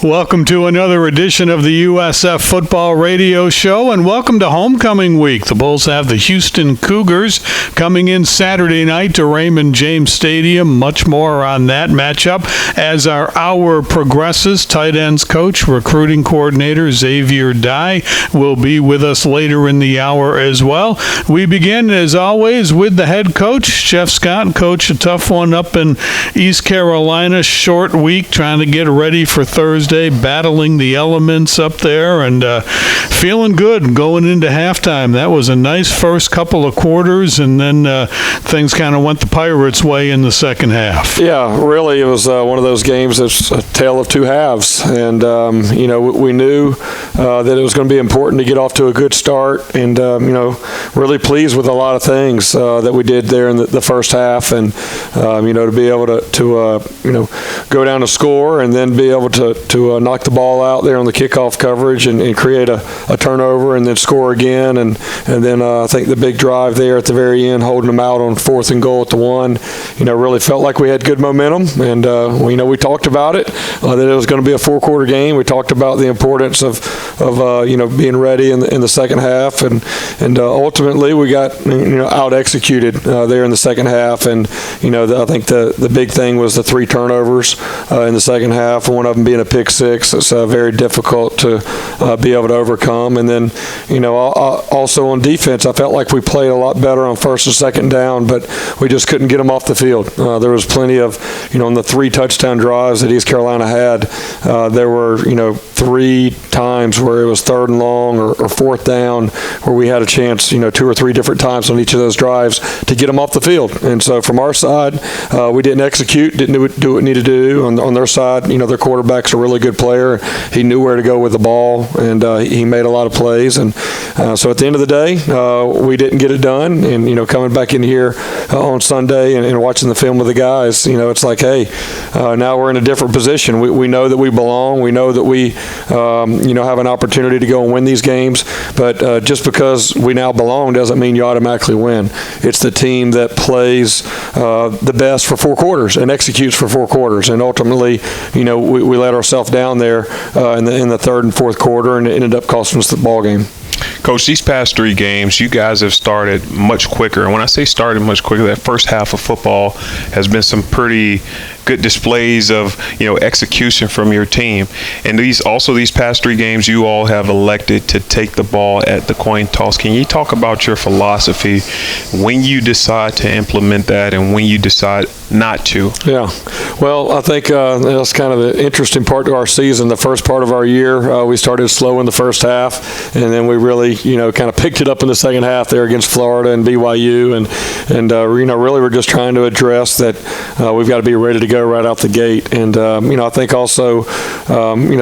Welcome to another edition of the USF Football Radio Show, and welcome to Homecoming Week. The Bulls have the Houston Cougars coming in Saturday night to Raymond James Stadium. Much more on that matchup as our hour progresses. Tight ends coach, recruiting coordinator Xavier Dye will be with us later in the hour as well. We begin, as always, with the head coach, Jeff Scott. Coach, a tough one up in East Carolina. Short week, trying to get ready for Thursday. Battling the elements up there and feeling good going into halftime. That was a nice first couple of quarters, and then things kind of went the Pirates' way in the second half. Yeah, really, it was one of those games that's a tale of two halves. And, we knew that it was going to be important to get off to a good start, and, really pleased with a lot of things that we did there in the first half. And, to be able to go down to score and then be able to knock the ball out there on the kickoff coverage and create a turnover and then score again. And then I think the big drive there at the very end, holding them out on 4th and goal at the 1, really felt like we had good momentum. And, we talked about it, that it was going to be a 4-quarter game. We talked about the importance of being ready in the second half. And ultimately we got, out-executed there in the second half. And, I think the big thing was the 3 turnovers in the second half, one of them being a pick 6. It's very difficult to be able to overcome. And then, also on defense, I felt like we played a lot better on first and second down, but we just couldn't get them off the field. There was plenty of, on the 3 touchdown drives that East Carolina had, there were, 3 times where it was 3rd and long or 4th down where we had a chance, 2 or 3 different times on each of those drives to get them off the field. And so from our side, we didn't execute, didn't do what we needed to do. On their side, their quarterback's a really good player. He knew where to go with the ball, and he made a lot of plays. And so at the end of the day, we didn't get it done. And, coming back in here on Sunday and watching the film with the guys, it's like, hey, now we're in a different position. We know that we belong. We know that we, have an opportunity to go and win these games. But just because we now belong doesn't mean you automatically win. It's the team that plays the best for 4 quarters and executes for 4 quarters. And ultimately, we let ourselves down there in the 3rd and 4th quarter, and it ended up costing us the ball game. Coach, these past 3 games, you guys have started much quicker. And when I say started much quicker, that first half of football has been some pretty good displays of, execution from your team. And these past 3 games, you all have elected to take the ball at the coin toss. Can you talk about your philosophy when you decide to implement that and when you decide not to? Yeah. Well, I think that's kind of the interesting part to our season. The first part of our year, we started slow in the first half, and then we really, kind of picked it up in the second half there against Florida and BYU. And really we're just trying to address that we've got to be ready to go right out the gate. And, I think also,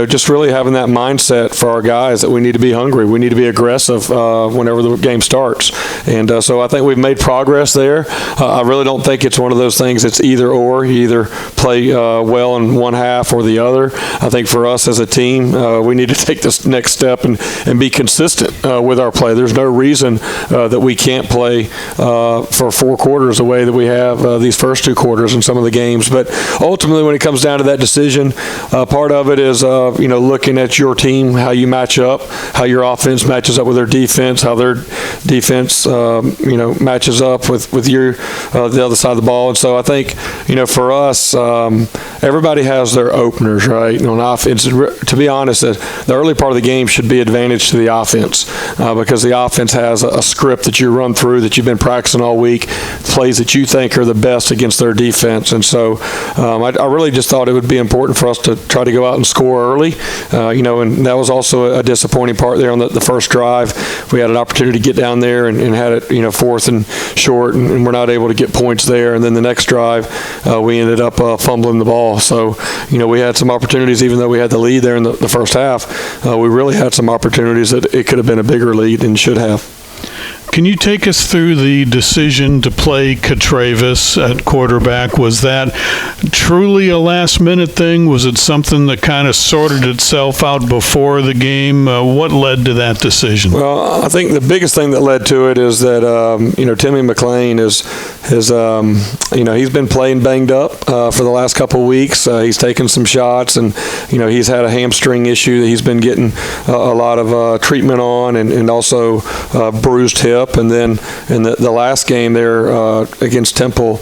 just really having that mindset for our guys that we need to be hungry. We need to be aggressive whenever the game starts. And so I think we've made progress there. I really don't think it's one of those things that's either or. You either play well in one half or the other. I think for us as a team, we need to take this next step and be consistent with our play. There's no reason that we can't play for 4 quarters the way that we have these first 2 quarters in some of the games. But ultimately, when it comes down to that decision, part of it is looking at your team, how you match up, how your offense matches up with their defense, how their defense matches up with your the other side of the ball. And so I think for us, everybody has their openers, right? On offense, to be honest, the early part of the game should be advantage to the offense because the offense has a script that you run through that you've been practicing all week, plays that you think are the best against their defense. And so I really just thought it would be important for us to try to go out and score early, and that was also a disappointing part there on the first drive. We had an opportunity to get down there and had it, 4th and short, and we're not able to get points there. And then the next drive, we ended up fumbling the ball. So, we had some opportunities, even though we had the lead there in the first half. We really had some opportunities that it could have been a bigger lead and should have. Can you take us through the decision to play Travis at quarterback? Was that truly a last-minute thing? Was it something that kind of sorted itself out before the game? What led to that decision? Well, I think the biggest thing that led to it is that Timmy McClain he's been playing banged up for the last couple of weeks. He's taken some shots, and he's had a hamstring issue that he's been getting a lot of treatment on, and also bruised hip. And then in the last game there against Temple,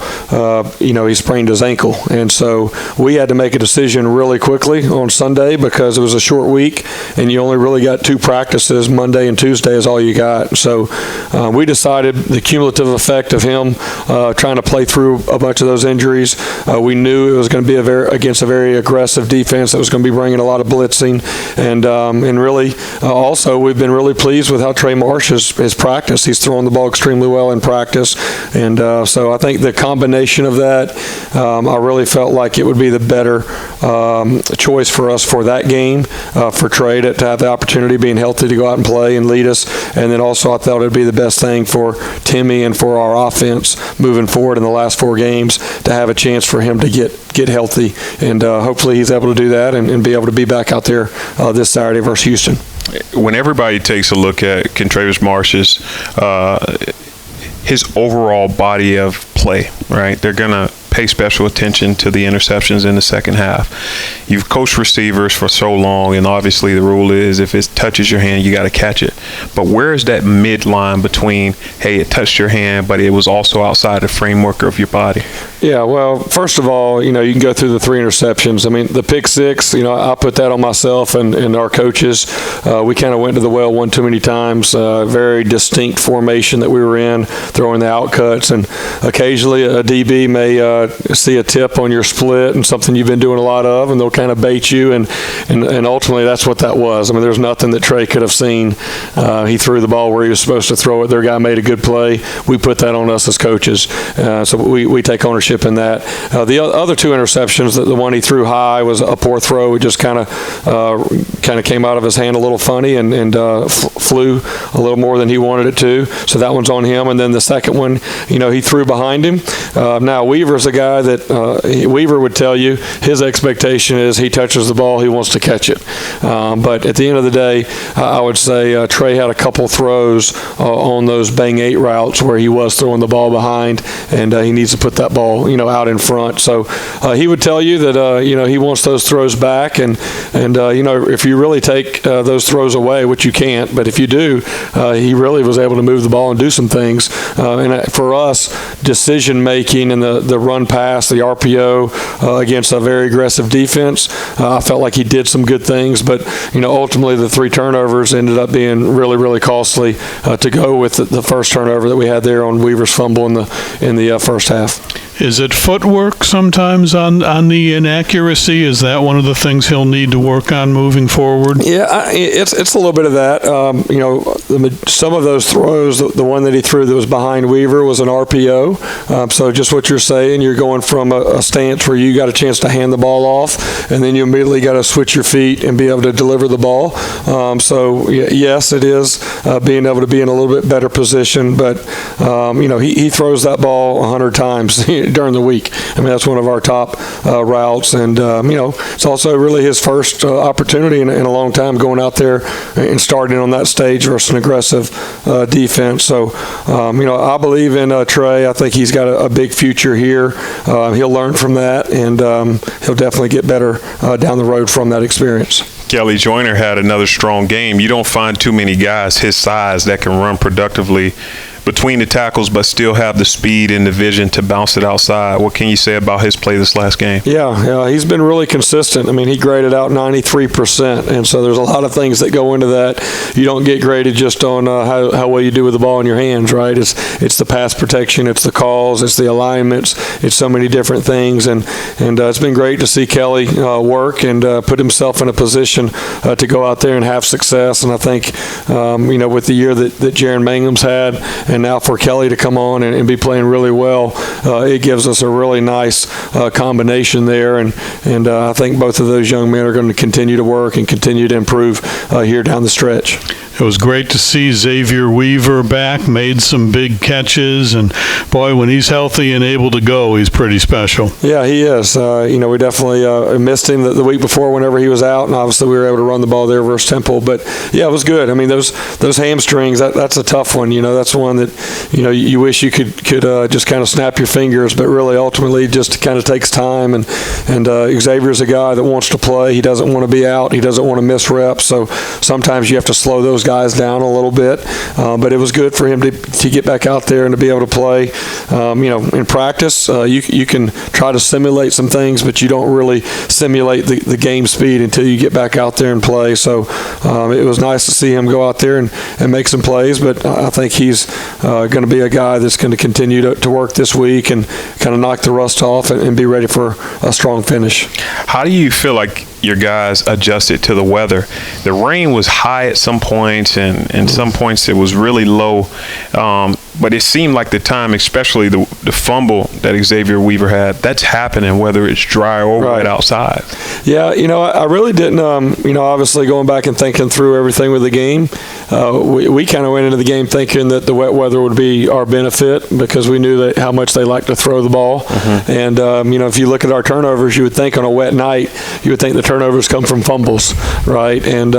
he sprained his ankle, and so we had to make a decision really quickly on Sunday because it was a short week, and you only really got 2 practices. Monday and Tuesday is all you got. So we decided the cumulative effect of him trying to play through a bunch of those injuries. We knew it was going to be against a very aggressive defense that was going to be bringing a lot of blitzing, and really also we've been really pleased with how Trey Marsh has practiced. He's throwing the ball extremely well in practice, and so I think the combination of that, I really felt like it would be the better choice for us for that game, for Trey to have the opportunity, being healthy, to go out and play and lead us. And then also I thought it would be the best thing for Timmy and for our offense moving forward in the last 4 games to have a chance for him to get healthy. And hopefully he's able to do that and be able to be back out there this Saturday versus Houston. When everybody takes a look at Travis Marsh's his overall body of play, right? They're going to pay special attention to the interceptions in the second half. You've coached receivers for so long, and obviously the rule is if it touches your hand, you got to catch it. But where is that midline between, hey, it touched your hand, but it was also outside the framework of your body? Yeah, well, first of all, you can go through the 3 interceptions. I mean, the pick 6, I put that on myself and our coaches. We kind of went to the well one too many times. Very distinct formation that we were in, throwing the outcuts, and occasionally a DB may see a tip on your split and something you've been doing a lot of, and they'll kind of bait you, and ultimately that's what that was. I mean, there's nothing that Trey could have seen. He threw the ball where he was supposed to throw it. Their guy made a good play. We put that on us as coaches, so we take ownership in that. The other 2 interceptions, the one he threw high was a poor throw. It just kind of came out of his hand a little funny and flew a little more than he wanted it to. So that one's on him. And then the second one, he threw behind him. Now Weaver's a guy that Weaver would tell you his expectation is he touches the ball, he wants to catch it. But at the end of the day, I would say Trey had a couple throws on those bang 8 routes where he was throwing the ball behind, and he needs to put that ball out in front. So he would tell you that he wants those throws back, and if you really take those throws away, which you can't, but if you do, he really was able to move the ball and do some things. And for us, decision making and the run pass, the RPO against a very aggressive defense, I felt like he did some good things, but ultimately the 3 turnovers ended up being really, really costly to go with the first turnover that we had there on Weaver's fumble in the first half. Is it footwork sometimes on the inaccuracy? Is that one of the things he'll need to work on moving forward? Yeah, it's a little bit of that. Some of those throws, the one that he threw that was behind Weaver was an RPO. So just what you're saying, you're going from a stance where you got a chance to hand the ball off, and then you immediately got to switch your feet and be able to deliver the ball. So yes, it is being able to be in a little bit better position, but he throws that ball 100 times during the week. I mean, that's one of our top routes, and it's also really his first opportunity in a long time going out there and starting on that stage versus an aggressive defense. So I believe in Trey. I think he's got a big future here. He'll learn from that, and he'll definitely get better down the road from that experience. Kelly Joyner had another strong game. You don't find too many guys his size that can run productively between the tackles but still have the speed and the vision to bounce it outside. What can you say about his play this last game? Yeah, he's been really consistent. I mean, he graded out 93%, and so there's a lot of things that go into that. You don't get graded just on how well you do with the ball in your hands, right? It's the pass protection, it's the calls, it's the alignments, it's so many different things, and it's been great to see Kelly work and put himself in a position to go out there and have success. And I think, with the year that Jaron Mangum's had, and now for Kelly to come on and be playing really well, it gives us a really nice combination there. And I think both of those young men are going to continue to work and continue to improve here down the stretch. It was great to see Xavier Weaver back, made some big catches, and boy, when he's healthy and able to go, he's pretty special. Yeah, he is. We definitely missed him the week before whenever he was out, and obviously we were able to run the ball there versus Temple. But yeah, it was good. I mean, those hamstrings, that's a tough one. That's one that you wish you could just kind of snap your fingers, but really ultimately just kind of takes time. And Xavier's a guy that wants to play. He doesn't want to be out. He doesn't want to miss reps. So sometimes you have to slow those guys down a little bit. But it was good for him to get back out there and to be able to play. In practice, you can try to simulate some things, but you don't really simulate the game speed until you get back out there and play. So it was nice to see him go out there and make some plays. But I think he's going to be a guy that's going to continue to work this week and kind of knock the rust off and be ready for a strong finish. How do you feel like your guys adjusted to the weather? The rain was high at some points, and some points it was really low. But it seemed like the time, especially the fumble that Xavier Weaver had, that's happening whether it's dry or wet outside. Yeah, I really didn't, obviously going back and thinking through everything with the game, we kind of went into the game thinking that the wet weather would be our benefit because we knew that how much they like to throw the ball. Mm-hmm. And, if you look at our turnovers, you would think on a wet night, you would think the turnovers come from fumbles, right? And,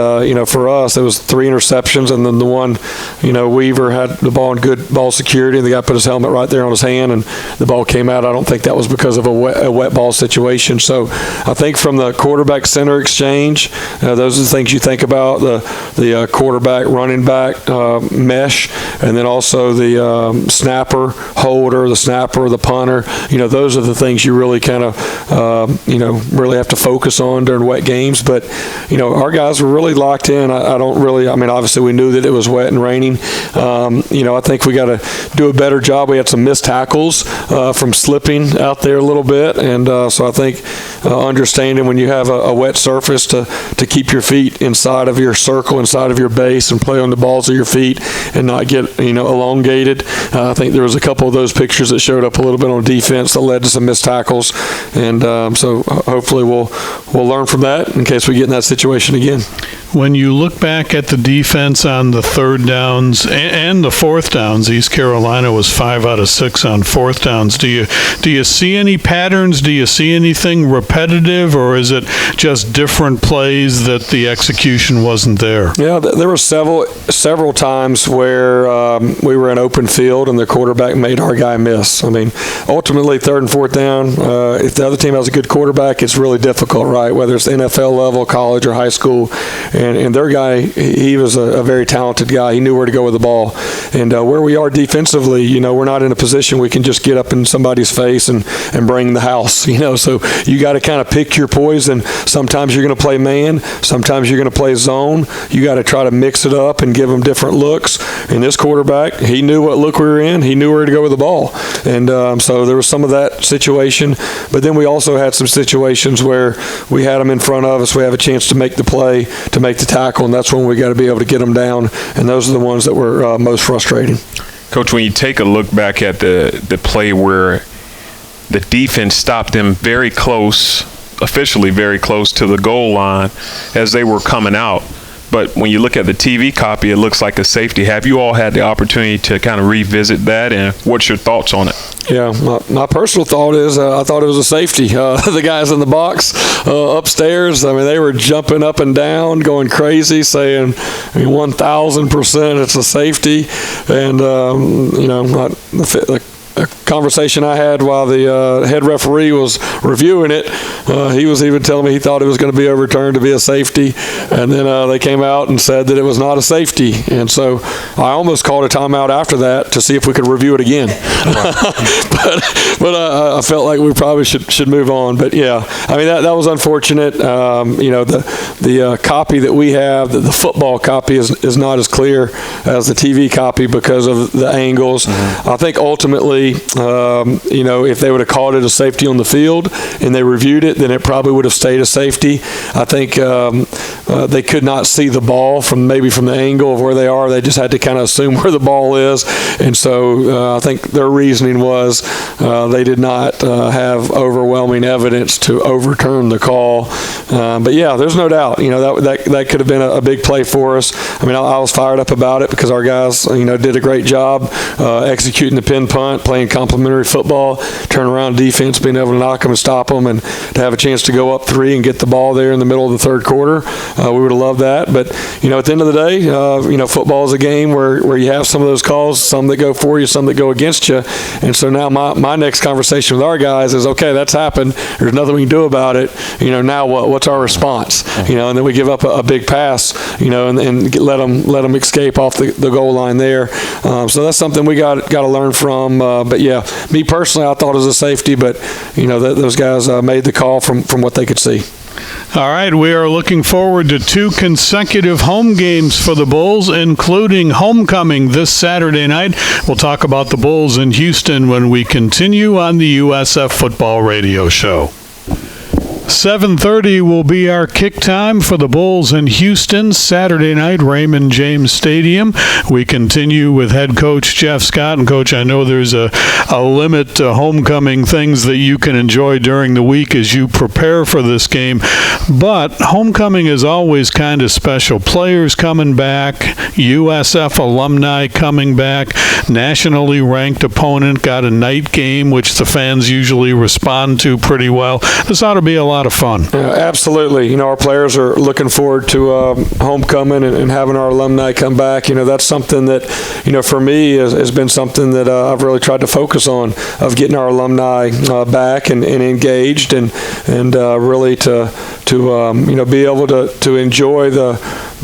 for us, it was 3 interceptions, and then the one, Weaver had the ball in good ball security, and the guy put his helmet right there on his hand, and the ball came out. I don't think that was because of a wet ball situation. So I think from the quarterback center exchange, those are the things you think about, the quarterback running back mesh, and then also the snapper holder, the snapper, the punter. Those are the things you really kind of really have to focus on during wet games. But our guys were really locked in. Obviously we knew that it was wet and raining. I think we got to do a better job. We had some missed tackles from slipping out there a little bit, and so I think understanding when you have a wet surface to keep your feet inside of your circle, inside of your base, and play on the balls of your feet and not get elongated. I think there was a couple of those pictures that showed up a little bit on defense that led to some missed tackles, and so hopefully we'll learn from that in case we get in that situation again. When you look back at the defense on the third downs and the fourth downs, East Carolina was 5 out of 6 on fourth downs. Do you see any patterns? Do you see anything repetitive, or is it just different plays that the execution wasn't there? Yeah, there were several times where we were in open field and the quarterback made our guy miss. Ultimately, third and fourth down, if the other team has a good quarterback, it's really difficult, right? Whether it's NFL level, college, or high school. And their guy, he was a very talented guy. He knew where to go with the ball. And where we are defensively, we're not in a position we can just get up in somebody's face and bring the house, So you got to kind of pick your poison. Sometimes you're going to play man. Sometimes you're going to play zone. You got to try to mix it up and give them different looks. And this quarterback, he knew what look we were in. He knew where to go with the ball. And so there was some of that situation. But then we also had some situations where we had them in front of us. We have a chance to make the play, to make the tackle, and that's when we got to be able to get them down. And those are the ones that were most frustrating. Coach, when you take a look back at the play where the defense stopped them very close, officially very close to the goal line as they were coming out, but when you look at the TV copy, it looks like a safety. Have you all had the opportunity to kind of revisit that, and what's your thoughts on it? Yeah, my personal thought is I thought it was a safety. The guys in the box upstairs, they were jumping up and down, going crazy, saying 1,000% it's a safety. And, a conversation I had while the head referee was reviewing it, he was even telling me he thought it was going to be overturned to be a safety, and then they came out and said that it was not a safety, and so I almost called a timeout after that to see if we could review it again. but I felt like we probably should move on. But yeah, that was unfortunate. The copy that we have, the football copy is not as clear as the TV copy because of the angles. Mm-hmm. I think ultimately, if they would have called it a safety on the field and they reviewed it, then it probably would have stayed a safety. I think they could not see the ball from the angle of where they are. They just had to kind of assume where the ball is. And so I think their reasoning was they did not have overwhelming evidence to overturn the call. But yeah, there's no doubt, that could have been a big play for us. I mean, I was fired up about it because our guys, did a great job executing the pin punt, playing complementary football, turnaround defense, being able to knock them and stop them, and to have a chance to go up 3 and get the ball there in the middle of the third quarter. We would have loved that. But, at the end of the day, football is a game where you have some of those calls, some that go for you, some that go against you. And so now my next conversation with our guys is, okay, that's happened. There's nothing we can do about it. Now what's our response? And then we give up a big pass, and let them escape off the goal line there. So that's something we got to learn from. But yeah, me personally, I thought it was a safety, but those guys made the call from what they could see. All right, we are looking forward to 2 consecutive home games for the Bulls, including homecoming this Saturday night. We'll talk about the Bulls in Houston when we continue on the USF Football Radio Show. 7:30 will be our kick time for the Bulls in Houston, Saturday night, Raymond James Stadium. We continue with head coach Jeff Scott. And, Coach, I know there's a limit to homecoming things that you can enjoy during the week as you prepare for this game. But homecoming is always kind of special. Players coming back, USF alumni coming back, nationally ranked opponent, got a night game, which the fans usually respond to pretty well. This ought to be a lot of fun. Absolutely. Our players are looking forward to homecoming and having our alumni come back. That's something that, for me has been something that I've really tried to focus on, of getting our alumni back and engaged and really to be able to enjoy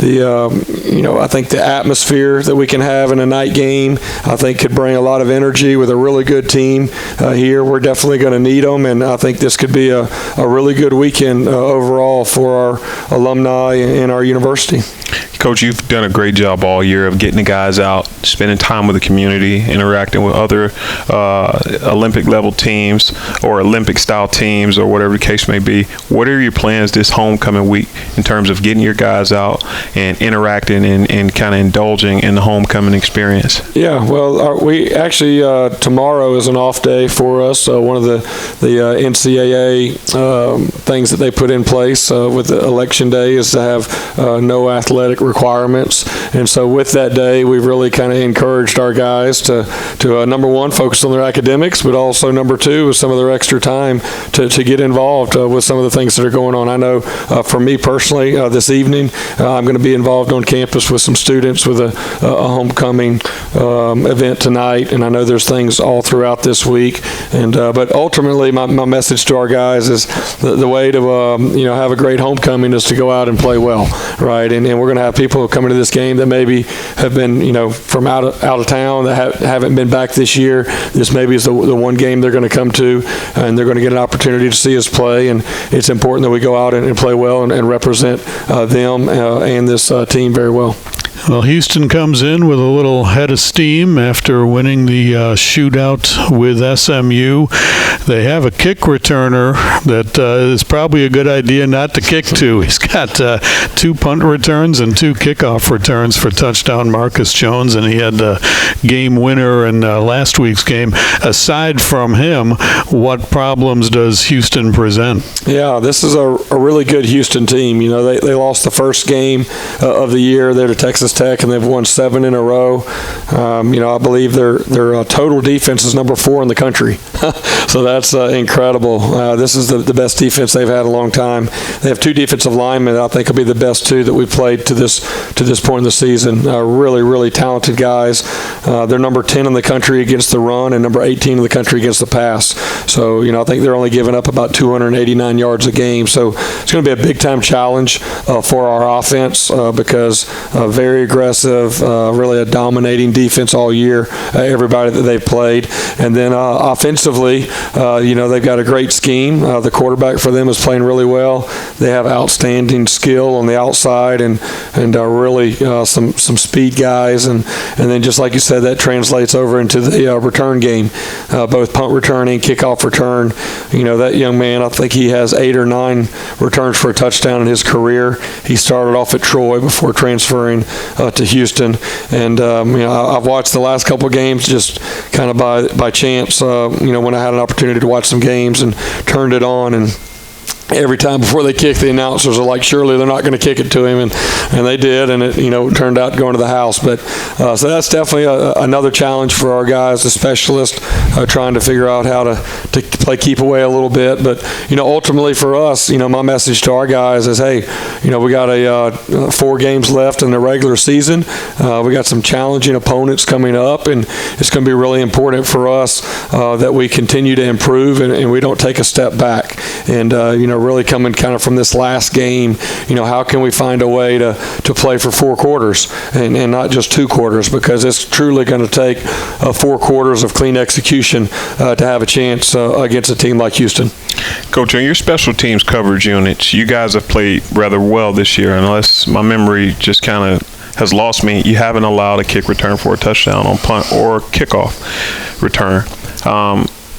I think the atmosphere that we can have in a night game, I think could bring a lot of energy with a really good team here. We're definitely going to need them, and I think this could be a really good weekend overall for our alumni and our university. Coach, you've done a great job all year of getting the guys out, spending time with the community, interacting with other Olympic-level teams or Olympic-style teams or whatever the case may be. What are your plans this homecoming week in terms of getting your guys out and interacting and kind of indulging in the homecoming experience? Yeah, well, we actually tomorrow is an off day for us. One of the NCAA things that they put in place with the election day is to have no athletic requirements. And so with that day, we've really kind of encouraged our guys to number one, focus on their academics, but also number two, with some of their extra time to get involved with some of the things that are going on. I know for me personally, this evening, I'm going to be involved on campus with some students with a homecoming event tonight. And I know there's things all throughout this week. And but ultimately, my message to our guys is the way to have a great homecoming is to go out and play well, right? And we're going to have people coming to this game that maybe have been, from out of town, that haven't been back this year. This maybe is the one game they're going to come to, and they're going to get an opportunity to see us play. And it's important that we go out and play well and represent them and this team very well. Well, Houston comes in with a little head of steam after winning the shootout with SMU. They have a kick returner that is probably a good idea not to kick to. He's got 2 punt returns and 2 kickoff returns for touchdown Marcus Jones, and he had the game winner in last week's game. Aside from him, what problems does Houston present? Yeah, this is a really good Houston team. They lost the first game of the year there to Texas Tech, and they've won 7 in a row. I believe their total defense is number 4 in the country. So that's incredible. This is the best defense they've had in a long time. They have 2 defensive linemen that I think will be the best 2 that we've played to this point in the season. Really, really talented guys. They're number 10 in the country against the run and number 18 in the country against the pass. So, I think they're only giving up about 289 yards a game. So it's going to be a big-time challenge for our offense because very very aggressive, really a dominating defense all year, everybody that they've played. And then offensively, they've got a great scheme. The quarterback for them is playing really well. They have outstanding skill on the outside and really some speed guys. And then just like you said, that translates over into the return game, both punt return and kickoff return. That young man, I think he has 8 or 9 returns for a touchdown in his career. He started off at Troy before transferring to Houston. And, I've watched the last couple of games just kind of by chance, when I had an opportunity to watch some games and turned it on. And every time before they kick, the announcers are like, surely they're not going to kick it to him, and they did, and it turned out going to the house. But so that's definitely another challenge for our guys, the specialists, trying to figure out how to play keep away a little bit. But ultimately for us, my message to our guys is, hey, we got 4 games left in the regular season. We got some challenging opponents coming up, and it's going to be really important for us that we continue to improve and we don't take a step back. And really coming kind of from this last game, how can we find a way to play for 4 quarters and not just 2 quarters, because it's truly going to take 4 quarters of clean execution to have a chance against a team like Houston. Coach, on your special teams coverage units, you guys have played rather well this year, unless my memory just kind of has lost me. You haven't allowed a kick return for a touchdown on punt or kickoff return.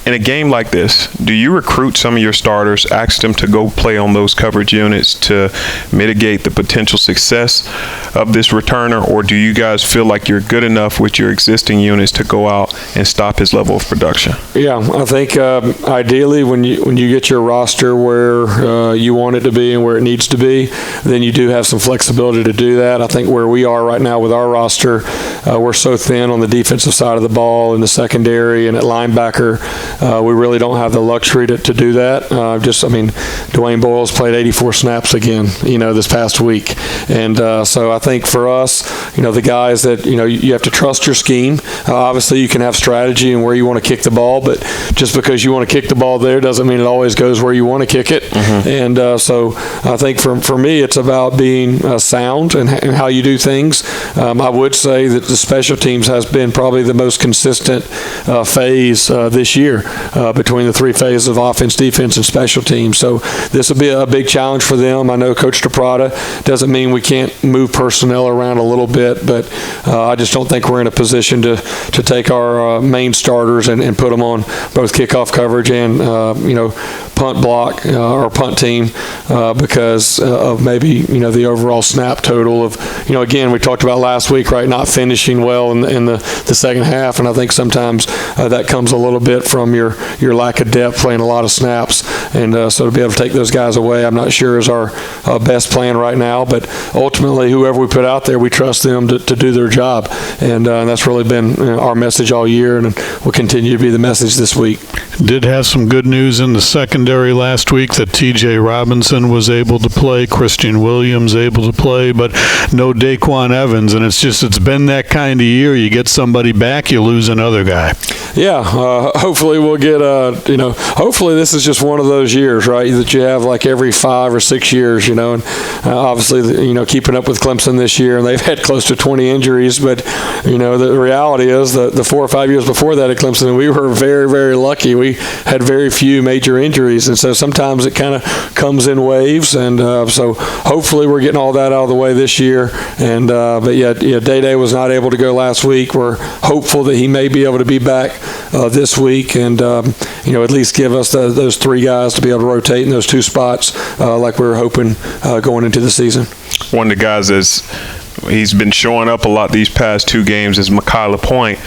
In a game like this, do you recruit some of your starters, ask them to go play on those coverage units to mitigate the potential success of this returner, or do you guys feel like you're good enough with your existing units to go out and stop his level of production? Yeah, I think ideally when you get your roster where you want it to be and where it needs to be, then you do have some flexibility to do that. I think where we are right now with our roster, we're so thin on the defensive side of the ball, in the secondary and at linebacker. We really don't have the luxury to do that. Dwayne Boyles played 84 snaps again, this past week. And so I think for us, the guys that, you have to trust your scheme. Obviously, you can have strategy and where you want to kick the ball, but just because you want to kick the ball there doesn't mean it always goes where you want to kick it. Mm-hmm. And so I think for me, it's about being sound and how you do things. I would say that the special teams has been probably the most consistent phase this year. Between the 3 phases of offense, defense, and special teams. So this will be a big challenge for them. I know Coach DePrada doesn't mean we can't move personnel around a little bit, but I just don't think we're in a position to take our main starters and put them on both kickoff coverage and punt block or punt team because of maybe the overall snap total of again, we talked about last week, right, not finishing well in the second half, and I think sometimes that comes a little bit from your lack of depth, playing a lot of snaps, and so to be able to take those guys away, I'm not sure is our best plan right now. But ultimately, whoever we put out there, we trust them to do their job, and that's really been our message all year, and will continue to be the message this week. Did have some good news in the secondary last week that T.J. Robinson was able to play, Christian Williams able to play, but no Daquan Evans, and it's been that kind of year. You get somebody back, you lose another guy. Yeah, hopefully we'll get hopefully this is just one of those years, right, that you have like every 5 or 6 years, and obviously, keeping up with Clemson this year, and they've had close to 20 injuries, but, the reality is the 4 or 5 years before that at Clemson, we were very, very lucky. We had very few major injuries, and so sometimes it kind of comes in waves, and so hopefully we're getting all that out of the way this year, and but Day was not able to go last week. We're hopeful that he may be able to be back this week, and at least give us those 3 guys to be able to rotate in those 2 spots like we were hoping going into the season. One of the guys he's been showing up a lot these past 2 games is Mekhi LaPointe.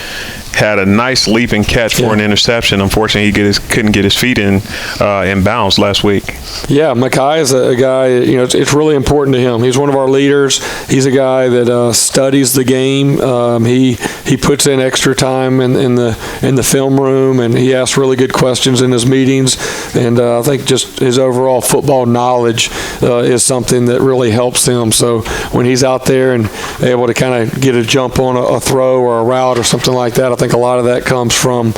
Had a nice leaping catch for an interception. Unfortunately, he couldn't get his feet in bounds last week. Yeah, Mekhi is a guy, it's really important to him. He's one of our leaders. He's a guy that studies the game. He puts in extra time in the film room, and he asks really good questions in his meetings. And I think just his overall football knowledge is something that really helps him. So when he's out there and able to kind of get a jump on a throw or a route or something like that, I think think a lot of that comes from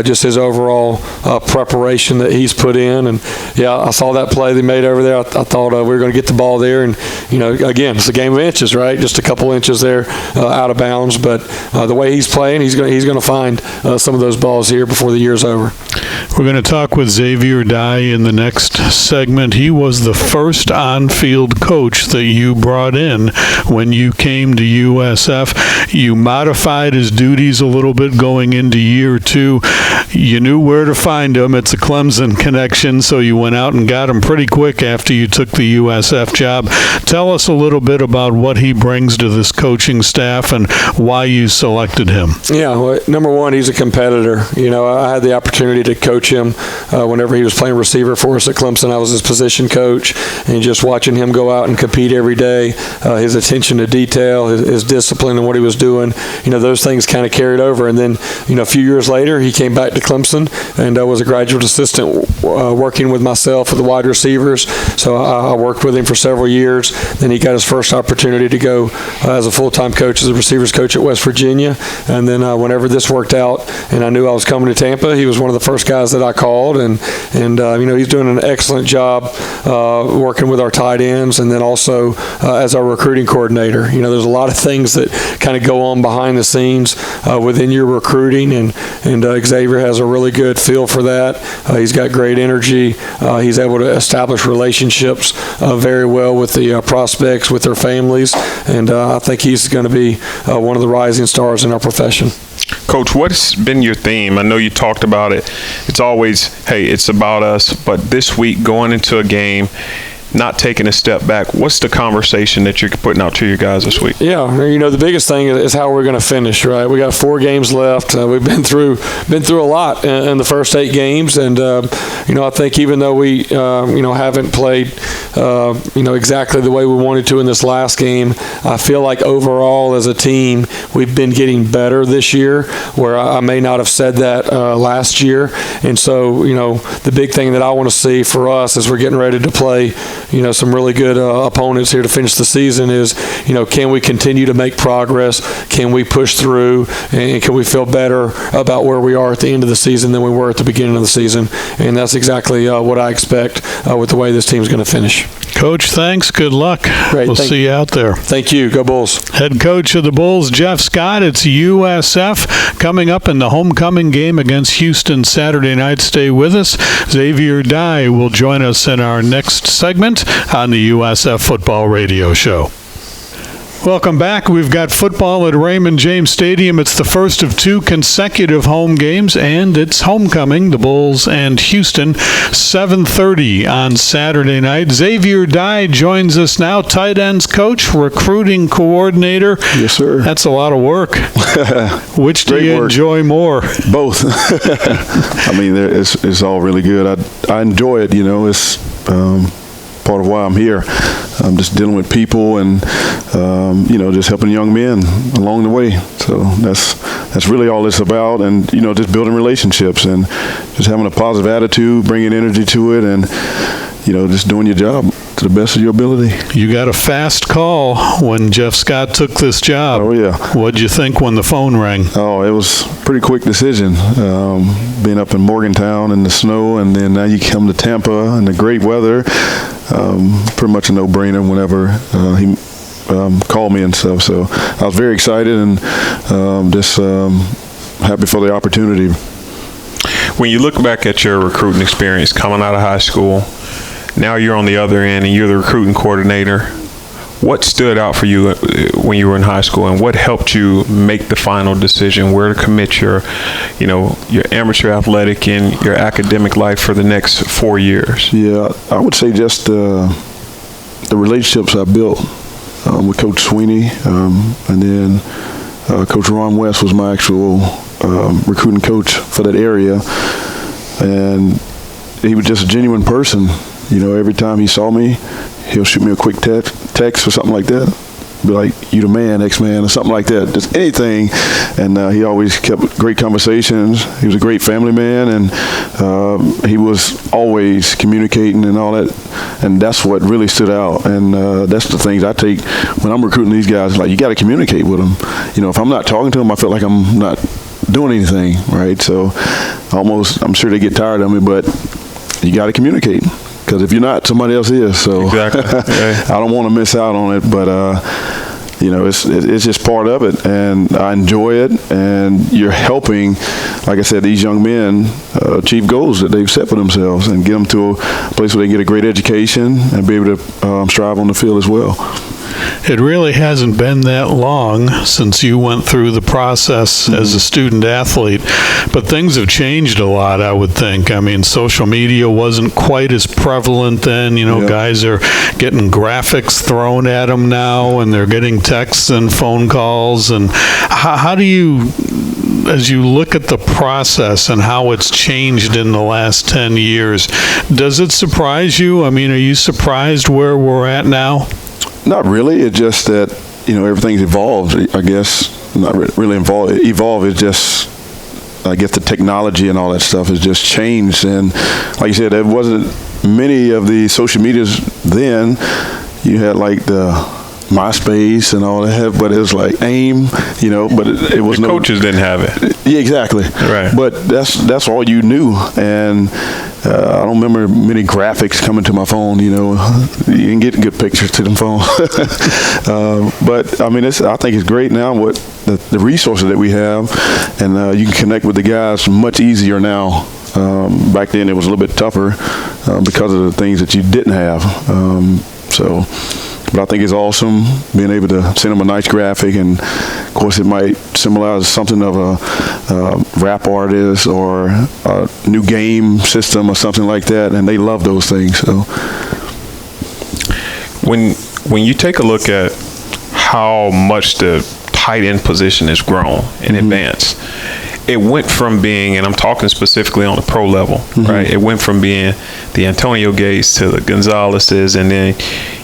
just his overall preparation that he's put in. And yeah, I saw that play they made over there. I thought we were going to get the ball there, and again, it's a game of inches, right? Just a couple inches there out of bounds. But the way he's playing, he's going to find some of those balls here before the year's over. We're going to talk with Xavier Dye in the next segment. He was the first on-field coach that you brought in when you came to USF. You modified his duties a little bit going into year 2. You knew where to find him. It's a Clemson connection, so you went out and got him pretty quick after you took the USF job. Tell us a little bit about what he brings to this coaching staff and why you selected him. Yeah, well, number one, he's a competitor. I had the opportunity to coach him whenever he was playing receiver for us at Clemson. I was his position coach, and just watching him go out and compete every day, his attention to detail, his discipline and what he was doing, those things kind of carried over. And then, a few years later, he came back to Clemson and was a graduate assistant working with myself with the wide receivers. So I worked with him for several years. Then he got his first opportunity to go as a full-time coach, as a receivers coach at West Virginia. And then whenever this worked out and I knew I was coming to Tampa, he was one of the first guys that I called. And he's doing an excellent job working with our tight ends, and then also as our recruiting coordinator. There's a lot of things that kind of go on behind the scenes within your recruiting, and Xavier has a really good feel for that. He's got great energy. He's able to establish relationships very well with the prospects, with their families, and I think he's going to be one of the rising stars in our profession. Coach, what's been your theme? I know you talked about it. It's always, hey, it's about us. But this week, going into a game, not taking a step back, what's the conversation that you're putting out to your guys this week? Yeah, the biggest thing is how we're going to finish, right? We got 4 games left. We've been through a lot in the first 8 games, and I think even though we haven't played exactly the way we wanted to in this last game, I feel like overall as a team we've been getting better this year, where I may not have said that last year. And so the big thing that I want to see for us as we're getting ready to play some really good opponents here to finish the season is, can we continue to make progress? Can we push through? And can we feel better about where we are at the end of the season than we were at the beginning of the season? And that's exactly what I expect with the way this team's going to finish. Coach, thanks. Good luck. Great. We'll see you out there. Thank you. Go Bulls. Head coach of the Bulls, Jeff Scott. It's USF coming up in the homecoming game against Houston Saturday night. Stay with us. Xavier Dye will join us in our next segment on the USF Football Radio Show. Welcome back. We've got football at Raymond James Stadium. It's the first of 2 consecutive home games, and it's homecoming, the Bulls and Houston, 7:30 on Saturday night. Xavier Dye joins us now, tight ends coach, recruiting coordinator. Yes, sir. That's a lot of work. Which do you enjoy more? Both. I mean, it's all really good. I enjoy it. It's part of why I'm here. I'm just dealing with people and just helping young men along the way. So that's really all it's about, and just building relationships and just having a positive attitude, bringing energy to it, and just doing your job to the best of your ability. You got a fast call when Jeff Scott took this job. Oh, yeah. What'd you think when the phone rang? Oh, it was a pretty quick decision. Being up in Morgantown in the snow, and then now you come to Tampa in the great weather. Pretty much a no-brainer whenever he called me and stuff. So I was very excited and just happy for the opportunity. When you look back at your recruiting experience coming out of high school, now you're on the other end and you're the recruiting coordinator. What stood out for you when you were in high school, and what helped you make the final decision where to commit your amateur athletic and your academic life for the next 4 years? Yeah, I would say just the relationships I built with Coach Sweeney, and then Coach Ron West was my actual recruiting coach for that area, and he was just a genuine person. Every time he saw me, he'll shoot me a quick text or something like that. Be like, you the man, X-Man, or something like that. Just anything. And he always kept great conversations. He was a great family man, and he was always communicating and all that. And that's what really stood out. And that's the things I take when I'm recruiting these guys. Like, you got to communicate with them. If I'm not talking to them, I feel like I'm not doing anything, right? So I'm sure they get tired of me, but you got to communicate. Because if you're not, somebody else is. So exactly. I don't want to miss out on it, but it's just part of it, and I enjoy it. And you're helping, like I said, these young men achieve goals that they've set for themselves, and get them to a place where they get a great education and be able to strive on the field as well. It really hasn't been that long since you went through the process as a student athlete, but things have changed a lot, I would think. I mean, social media wasn't quite as prevalent then. Guys are getting graphics thrown at them now, and they're getting texts and phone calls. And how do you, as you look at the process and how it's changed in the last 10 years, does it surprise you? I mean, are you surprised where we're at now? Not really. It's just that, everything's evolved, I guess. Not really evolved. It's just, I guess the technology and all that stuff has just changed. And like you said, there wasn't many of the social medias then. You had like the MySpace and all that, but it was like AIM, but it was coaches didn't have it. Yeah, exactly. Right. But that's all you knew. And I don't remember many graphics coming to my phone. You can get good pictures to them phone. But I mean, I think it's great now with the resources that we have, and you can connect with the guys much easier now. Back then, it was a little bit tougher because of the things that you didn't have. But I think it's awesome being able to send them a nice graphic, and of course it might symbolize something of a rap artist or a new game system or something like that, and they love those things. So when you take a look at how much the tight end position has grown in advance, it went from being, and I'm talking specifically on the pro level, right? It went from being the Antonio Gates to the Gonzaleses, and then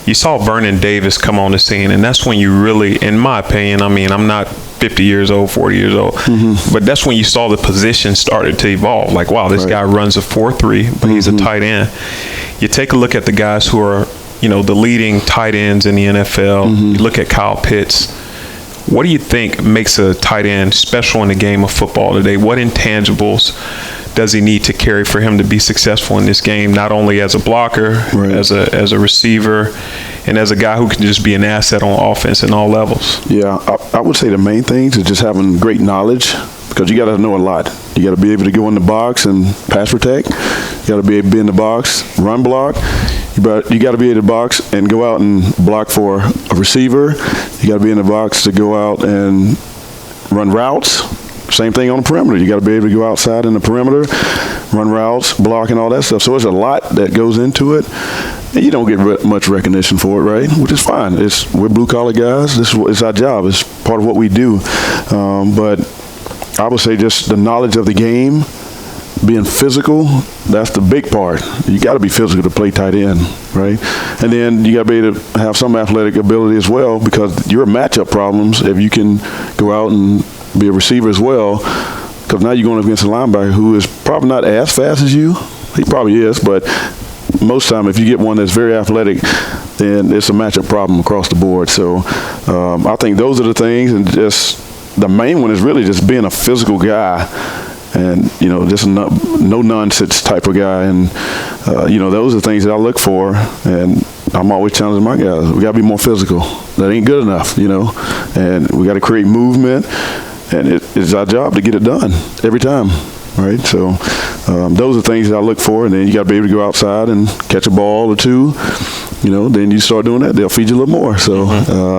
you saw Vernon Davis come on the scene, and that's when you really, in my opinion, I mean, I'm not 50 years old, 40 years old, but that's when you saw the position started to evolve. Like, wow, this guy runs a 4.3, but he's a tight end. You take a look at the guys who are, the leading tight ends in the NFL. You look at Kyle Pitts. What do you think makes a tight end special in the game of football today? What intangibles does he need to carry for him to be successful in this game, not only as a blocker, as a receiver, and as a guy who can just be an asset on offense in all levels? Yeah, I would say the main things is just having great knowledge, because you got to know a lot. You got to be able to go in the box and pass protect. You got to be able to be in the box, run block. But you got to be in the box and go out and block for a receiver. You got to be in the box to go out and run routes. Same thing on the perimeter. You got to be able to go outside in the perimeter, run routes, block, and all that stuff. So there's a lot that goes into it. And you don't get much recognition for it, right? Which is fine. We're blue-collar guys. It's our job. It's part of what we do. But I would say just the knowledge of the game, being physical, that's the big part. You got to be physical to play tight end, right? And then you got to be able to have some athletic ability as well, because your matchup problems, if you can go out and be a receiver as well, because now you're going up against a linebacker who is probably not as fast as you. He probably is, but most time if you get one that's very athletic, then it's a matchup problem across the board. So I think those are the things, and just the main one is really just being a physical guy. And, just a no-nonsense type of guy. And, those are things that I look for. And I'm always challenging my guys. We got to be more physical. That ain't good enough, And we got to create movement. And it's our job to get it done every time, right? So those are things that I look for. And then you got to be able to go outside and catch a ball or two. Then you start doing that, they'll feed you a little more. So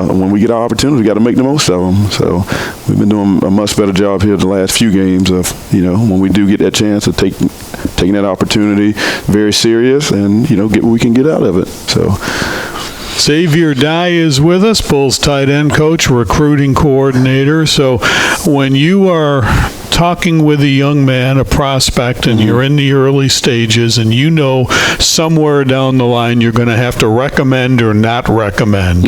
when we get our opportunities, we got to make the most of them. So we've been doing a much better job here the last few games of, when we do get that chance of taking that opportunity very serious and, get what we can get out of it. So Xavier Dye is with us, Bulls tight end coach, recruiting coordinator. So when you are talking with a young man, a prospect, and you're in the early stages, and somewhere down the line you're going to have to recommend or not recommend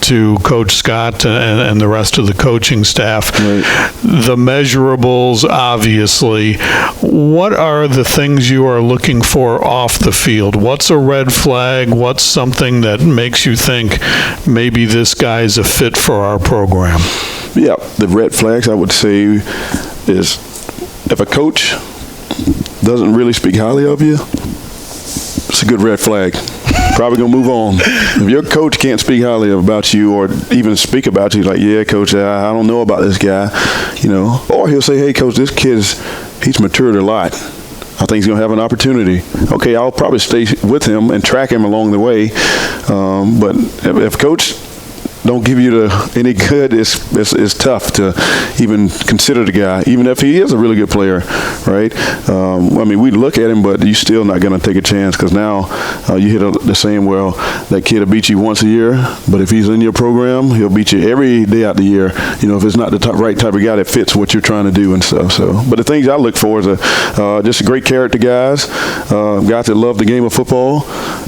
to Coach Scott and the rest of the coaching staff, the measurables, obviously. What are the things you are looking for off the field? What's a red flag? What's something that makes you think maybe this guy's a fit for our program? Yeah, the red flags, I would say, is if a coach doesn't really speak highly of you, it's a good red flag. Probably gonna move on. If your coach can't speak highly about you or even speak about you, like, yeah, coach, I don't know about this guy, or he'll say, hey, coach, this he's matured a lot. I think he's going to have an opportunity. Okay, I'll probably stay with him and track him along the way. But if coach don't give you any good, it's tough to even consider the guy, even if he is a really good player, right? We look at him, but you're still not going to take a chance because now you hit the saying, well, that kid will beat you once a year, but if he's in your program, he'll beat you every day out the year, if it's not the right type of guy that fits what you're trying to do and stuff. So, but the things I look for is just great character guys that love the game of football,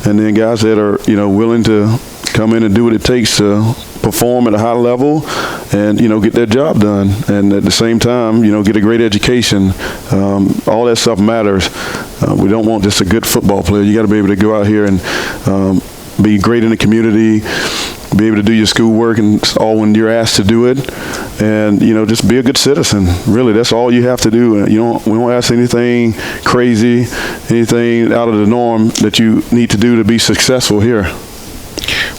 and then guys that are, willing to come in and do what it takes to perform at a high level and, get their job done. And at the same time, get a great education. All that stuff matters. We don't want just a good football player. You got to be able to go out here and be great in the community, be able to do your schoolwork and all when you're asked to do it, and just be a good citizen. Really, that's all you have to do. We don't ask anything crazy, anything out of the norm that you need to do to be successful here.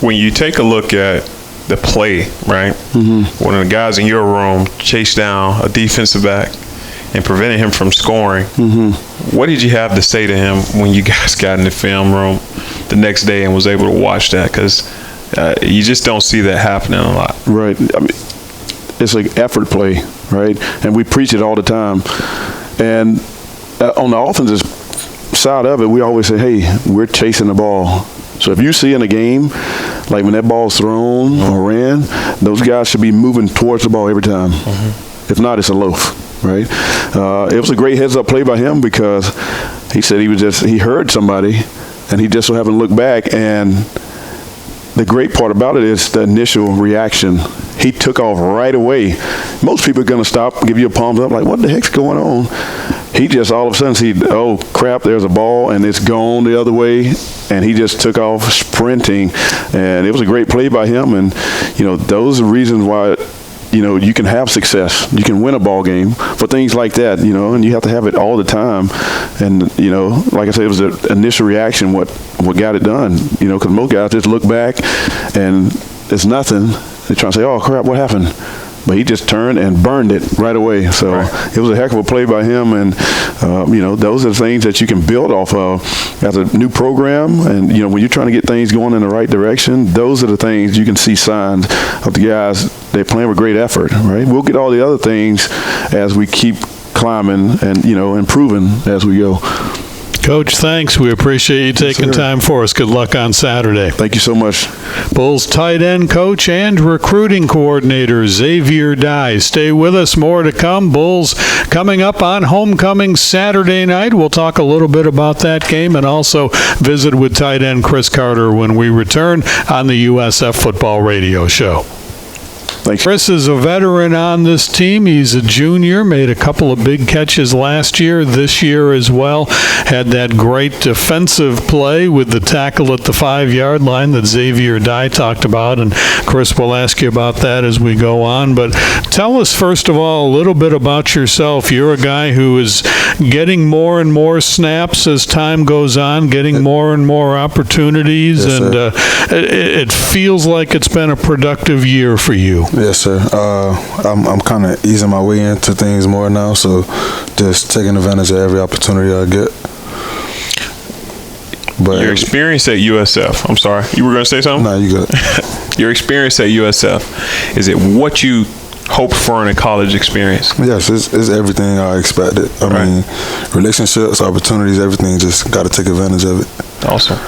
When you take a look at the play, right? Mm-hmm. One of the guys in your room chased down a defensive back and prevented him from scoring. Mm-hmm. What did you have to say to him when you guys got in the film room the next day and was able to watch that? Because you just don't see that happening a lot. Right. It's like effort play, right? And we preach it all the time. And on the offensive side of it, we always say, hey, we're chasing the ball. So if you see in a game, like when that ball's thrown or ran, those guys should be moving towards the ball every time. Mm-hmm. If not, it's a loaf, right? It was a great heads-up play by him because he said he heard somebody, and he just so happened to look back. And the great part about it is the initial reaction. He took off right away. Most people are going to stop, give you a palms up, like, what the heck's going on? He just all of a sudden oh crap, there's a ball and it's gone the other way, and he just took off sprinting, and it was a great play by him. And those are reasons why you can have success. You can win a ball game for things like that, and you have to have it all the time. And like I said, it was the initial reaction what got it done, because most guys just look back and it's nothing. They're trying to say, oh crap, what happened? But he just turned and burned it right away. So It was a heck of a play by him. And, those are the things that you can build off of as a new program. And, when you're trying to get things going in the right direction, those are the things you can see signs of the guys. They're playing with great effort, right? We'll get all the other things as we keep climbing and, improving as we go. Coach, thanks. We appreciate you taking time for us. Good luck on Saturday. Thank you so much. Bulls tight end coach and recruiting coordinator Xavier Dye. Stay with us. More to come. Bulls coming up on homecoming Saturday night. We'll talk a little bit about that game and also visit with tight end Chris Carter when we return on the USF Football Radio Show. Thanks. Chris is a veteran on this team. He's a junior, made a couple of big catches last year, this year as well. Had that great defensive play with the tackle at the 5-yard line that Xavier Dye talked about, and Chris will ask you about that as we go on. But tell us, first of all, a little bit about yourself. You're a guy who is getting more and more snaps as time goes on, getting more and more opportunities, yes, and it feels like it's been a productive year for you. Yes, sir. I'm kind of easing my way into things more now, so just taking advantage of every opportunity I get. But your experience at USF, I'm sorry, you were going to say something? No, you good. Your experience at USF, is it what you hoped for in a college experience? Yes, it's everything I expected. I mean, relationships, opportunities, everything, just got to take advantage of it. Awesome.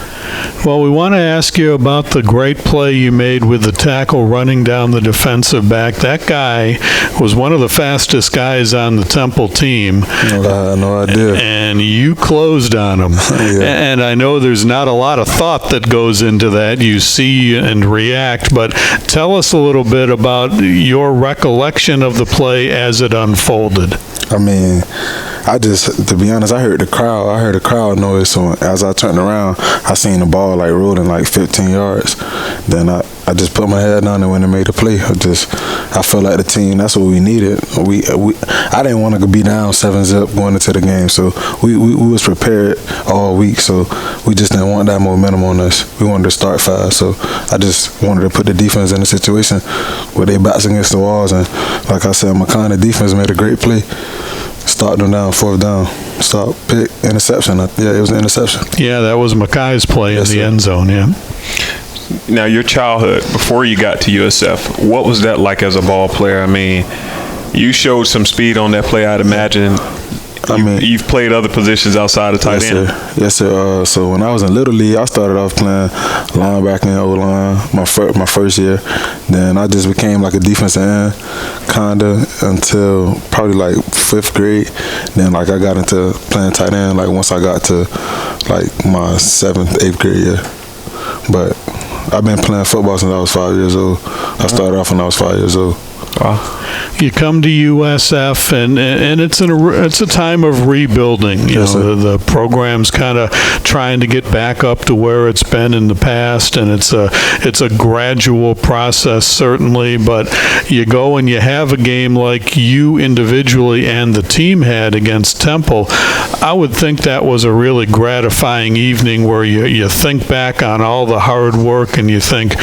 Well, we want to ask you about the great play you made with the tackle running down the defensive back. That guy was one of the fastest guys on the Temple team. No idea. And you closed on him. Yeah. And I know there's not a lot of thought that goes into that. You see and react. But tell us a little bit about your recollection of the play as it unfolded. I mean, to be honest, I heard the crowd noise. So as I turned around, I seen the ball rolling 15 yards. Then I just put my head down and went and made a play. I felt like the team, that's what we needed. I didn't want to be down 7-0 going into the game, so we was prepared all week, so we just didn't want that momentum on us. We wanted to start fast, so I just wanted to put the defense in a situation where they backs against the walls, and like I said, my kind of defense made a great play. Start them down, 4th down. Stop, pick, interception. Yeah, it was an interception. Yeah, that was Makai's play in the end zone, yeah. Now, your childhood, before you got to USF, what was that like as a ball player? I mean, you showed some speed on that play, I'd imagine. You've played other positions outside of tight end. Yes, sir. So when I was in Little League, I started off playing linebacker and O-line my first year. Then I just became like a defensive end, kinda, until probably like 5th grade. Then like I got into playing tight end like once I got to like my 7th, 8th grade year. But I've been playing football since I was 5 years old. I started off when I was 5 years old. Wow. You come to USF, and it's a time of rebuilding. You know, the program's kind of trying to get back up to where it's been in the past, and it's a gradual process, certainly. But you go and you have a game like you individually and the team had against Temple. I would think that was a really gratifying evening where you think back on all the hard work and you think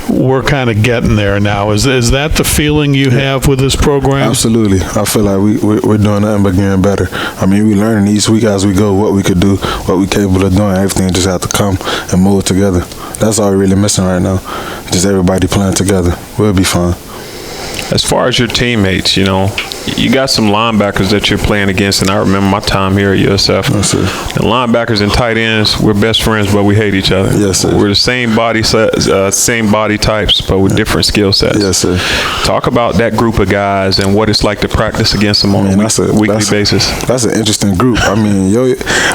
we're kind of getting there now. Is that the feeling you have with this program? Absolutely. I feel like we're doing nothing but getting better. I mean, we're learning each week as we go what we could do, what we're capable of doing. Everything just have to come and mold together. That's all we're really missing right now. Just everybody playing together. We'll be fine. As far as your teammates, you know, you got some linebackers that you're playing against, and I remember my time here at USF. Yes, sir. And linebackers and tight ends, we're best friends, but we hate each other. Yes, sir. We're the same body types, but with different skill sets. Yes, sir. Talk about that group of guys and what it's like to practice against them on a weekly basis. That's an interesting group. I mean,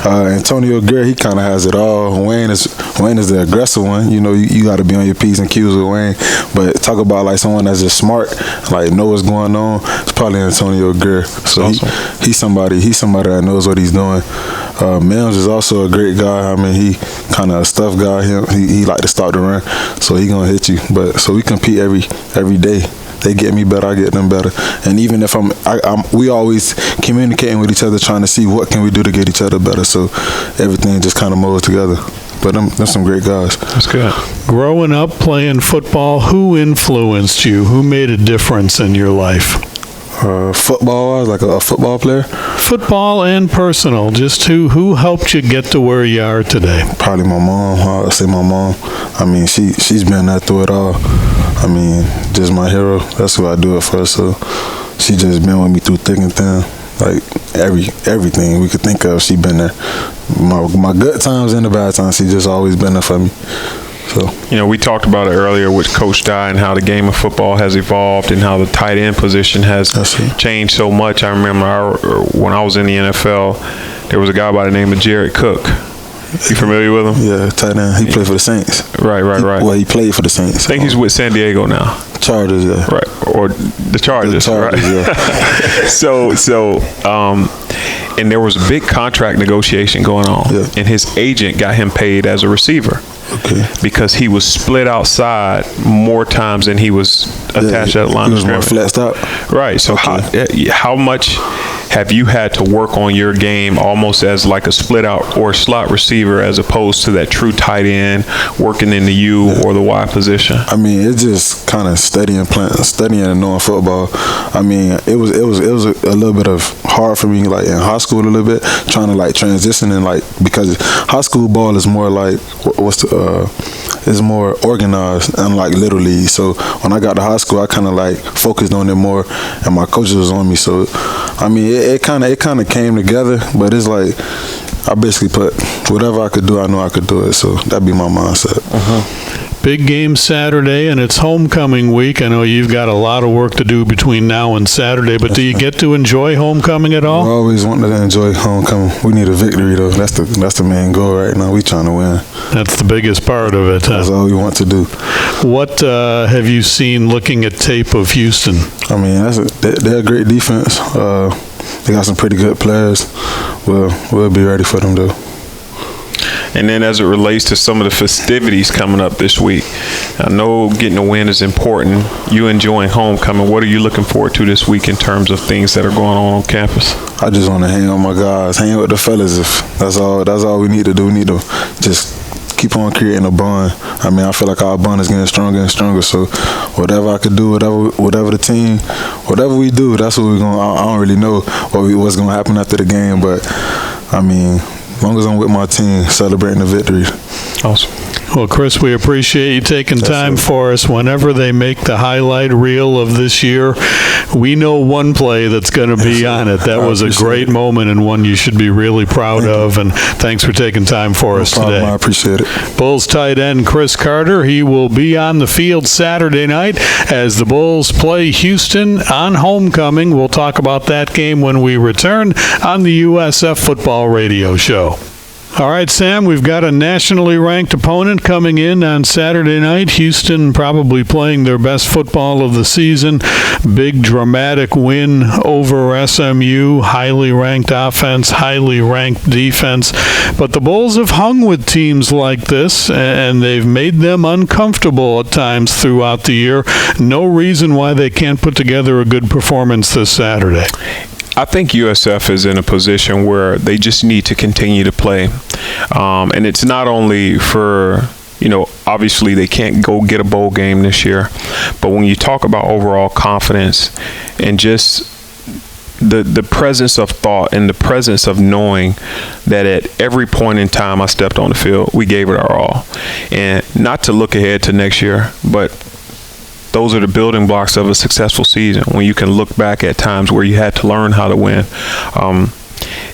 Antonio Greer, he kind of has it all. Wayne is the aggressive one. You know, you got to be on your P's and Q's with Wayne. But talk about like someone that's just smart, like know what's going on. It's probably Antonio Greer. So awesome. He's somebody that knows what he's doing. Mims is also a great guy. I mean, he kind of a stuff guy. He like to start the run, so he gonna hit you. But so we compete every day. They get me better, I get them better. And even if we always communicating with each other, trying to see what can we do to get each other better. So everything just kind of molds together. But they're some great guys. That's good. Growing up playing football, who influenced you? Who made a difference in your life? Football, like a football player? Football and personal. Just who helped you get to where you are today? Probably my mom. I would say my mom. I mean, she's been there through it all. I mean, just my hero. That's who I do it for. So she just been with me through thick and thin. Like everything we could think of, she been there. My good times and the bad times, she just always been there for me. So, you know, we talked about it earlier with Coach Dye and how the game of football has evolved and how the tight end position has changed so much. I remember when I was in the NFL, there was a guy by the name of Jared Cook. You familiar with him? Yeah, tight end. He played for the Saints. Right. Well, he played for the Saints. I think he's with San Diego now. Chargers, yeah. Right, or the Chargers, right? Yeah. So, and there was a big contract negotiation going on, and his agent got him paid as a receiver. Okay. Because he was split outside more times than he was attached at the line of scrimmage. He was more flexed out. Right. So how much have you had to work on your game almost as like a split out or slot receiver as opposed to that true tight end working in the U or the Y position? I mean, it's just kind of studying and knowing football. I mean, it was a little bit of hard for me, like in high school a little bit, trying to like transition and like, because high school ball is more like is more organized, unlike Little League. So when I got to high school, I kind of like focused on it more, and my coaches was on me. So I mean, it kind of came together, but it's like I basically put whatever I could do, I know I could do it. So that'd be my mindset. Big game Saturday, and it's homecoming week. I know you've got a lot of work to do between now and Saturday, but do you get to enjoy homecoming at all? We always want to enjoy homecoming. We need a victory, though. That's the main goal right now. We trying to win. That's the biggest part of it. That's all we want to do. What have you seen looking at tape of Houston? I mean, they're a great defense. They got some pretty good players. We'll be ready for them, though. And then as it relates to some of the festivities coming up this week, I know getting a win is important. You enjoying homecoming. What are you looking forward to this week in terms of things that are going on campus? I just want to hang with my guys, hang with the fellas. If that's all we need to do. We need to just keep on creating a bond. I mean, I feel like our bond is getting stronger and stronger. So whatever I could do, whatever the team, whatever we do, that's what we're going to. I don't really know what's going to happen after the game, but I mean, as long as I'm with my team celebrating the victory. Awesome. Well, Chris, we appreciate you taking time for us. Whenever they make the highlight reel of this year, we know one play that's going to be on it. That was a great moment and one you should be really proud of. And thanks for taking time for us today. I appreciate it. Bulls tight end Chris Carter, he will be on the field Saturday night as the Bulls play Houston on homecoming. We'll talk about that game when we return on the USF Football Radio Show. All right, Sam, we've got a nationally ranked opponent coming in on Saturday night. Houston probably playing their best football of the season. Big dramatic win over SMU. Highly ranked offense, highly ranked defense. But the Bulls have hung with teams like this, and they've made them uncomfortable at times throughout the year. No reason why they can't put together a good performance this Saturday. I think USF is in a position where they just need to continue to play. And it's not only for, obviously they can't go get a bowl game this year, but when you talk about overall confidence and just the presence of thought and the presence of knowing that at every point in time I stepped on the field, we gave it our all. And not to look ahead to next year, but those are the building blocks of a successful season when you can look back at times where you had to learn how to win.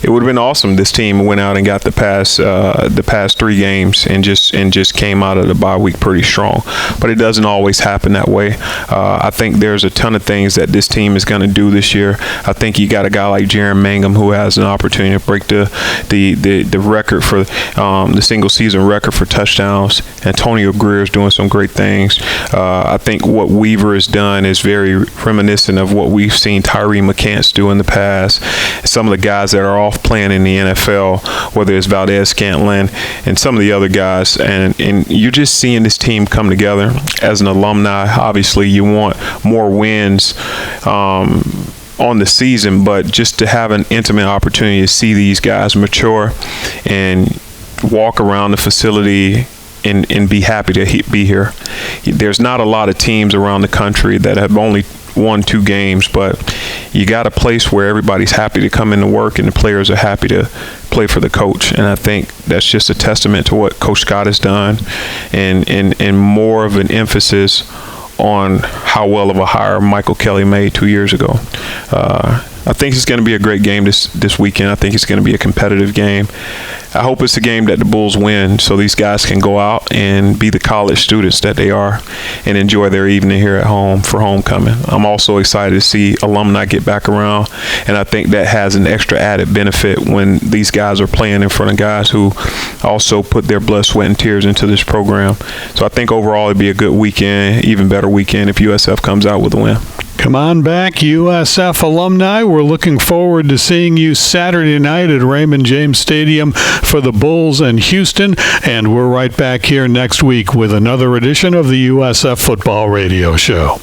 It would have been awesome. This team went out and got the past 3 games and just came out of the bye week pretty strong. But it doesn't always happen that way. I think there's a ton of things that this team is going to do this year. I think you got a guy like Jaron Mangum who has an opportunity to break the record for the single season record for touchdowns. Antonio Greer is doing some great things. I think what Weaver has done is very reminiscent of what we've seen Tyree McCants do in the past. Some of the guys that are off playing in the NFL, whether it's Valdez Scantling and some of the other guys, and you're just seeing this team come together. As an alumni, obviously you want more wins on the season, but just to have an intimate opportunity to see these guys mature and walk around the facility and be happy to be here. There's not a lot of teams around the country that have only won 2 games, but you got a place where everybody's happy to come into work and the players are happy to play for the coach. And I think that's just a testament to what Coach Scott has done and more of an emphasis on how well of a hire Michael Kelly made 2 years ago. I think it's going to be a great game this weekend. I think it's going to be a competitive game. I hope it's a game that the Bulls win so these guys can go out and be the college students that they are and enjoy their evening here at home for homecoming. I'm also excited to see alumni get back around, and I think that has an extra added benefit when these guys are playing in front of guys who also put their blood, sweat, and tears into this program. So I think overall it'd be a good weekend, even better weekend if USF comes out with a win. Come on back, USF alumni. We're looking forward to seeing you Saturday night at Raymond James Stadium for the Bulls and Houston. And we're right back here next week with another edition of the USF Football Radio Show.